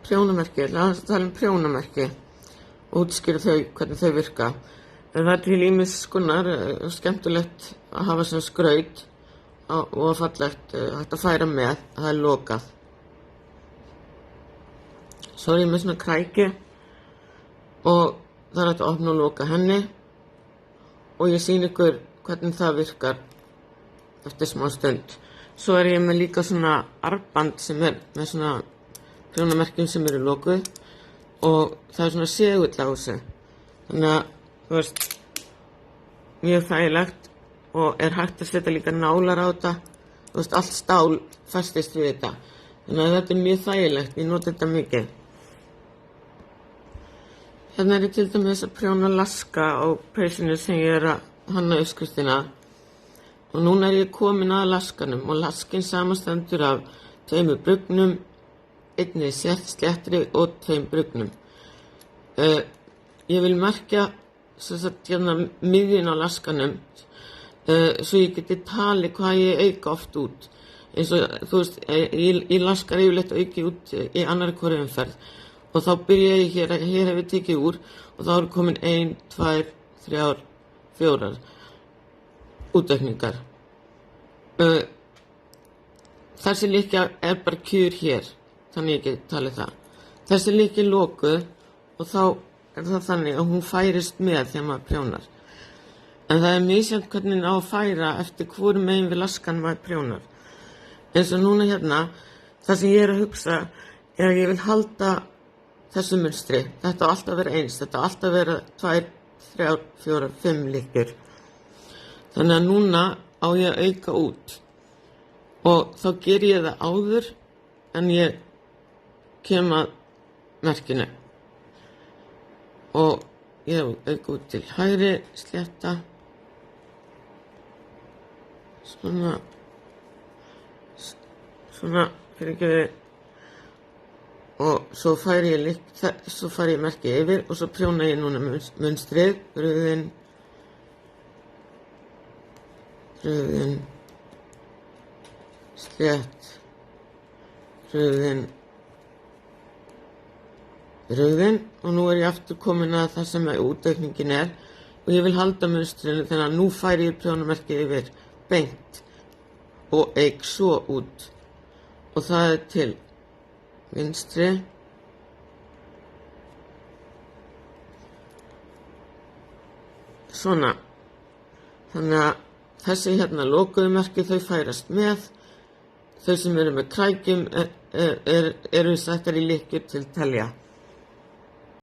prjónamerki, að tala prjónamerki og útskýra þau, hvernig þau virka. En það er til ýmis konar skemmtilegt að hafa svona skraut og fallegt hægt að færa með, það er lokað. Svo er ég með svona kræki og það er hægt að opna og loka henni og ég sýni ykkur hvernig það virkar eftir smá stund. Svo er ég með líka svona armband sem er með svona prjónamerkjum sem eru lokuð og það er svona segull á þessu. Þannig að, þú veist, mjög þægilegt og er hægt að setja líka nálar á þetta. Þú veist, allt stál festist við þetta. Þannig að þetta er mjög þægilegt, ég nota þetta mikið. Hérna er ég til dæmis að prjóna laska á peysinu sem ég er að hanna uppskriftina. Og núna er ég komin að laskanum og laskin samanstendur af 2 brugnum, einni sléttri og 2 brugnum. Ég vil merkja hérna miðjun á laskanum svo ég geti tali hvað ég auka oft út. Eins og þú veist, ég laskar yfirleitt auki út í annarri hvorri umferð og þá byrja ég hér hef ég tekið úr og þá er komin 1, 2, 3, 4 útaukningar. Þessi lykkja er bara kjur hér, þannig ég geti talið það. Þessi lykkja er lokuð og þá er það þannig að hún færist með þegar maður prjónar. En það er misjafnt hvernig á að færa eftir hvoru megin við laskan maður prjónar. Eins og núna hérna, það sem ég er að hugsa er að ég vil halda þessu munstri. Þetta á alltaf að vera eins, þetta á alltaf að vera 2, 3, 4, 5 lykkjur. Þannig að núna á ég að auka út og þá ger ég það áður en ég kem að merkinu. Og ég auka út til hægri, slétta, svona, fyrir ekki við, og svo færi ég merkið yfir og svo prjóna ég núna munstrið, rauðin, slétt, rauðin og nú er ég aftur komin að það sem útaukningin er og ég vil halda munstrinu þannig að nú færi ég prjónamerkið yfir beint og eik svo út og það er til vinstri svona. Þannig að þessi hérna lokuðu merki þau færast með, þau sem eru með krækjum eru settar í lykkjur til telja.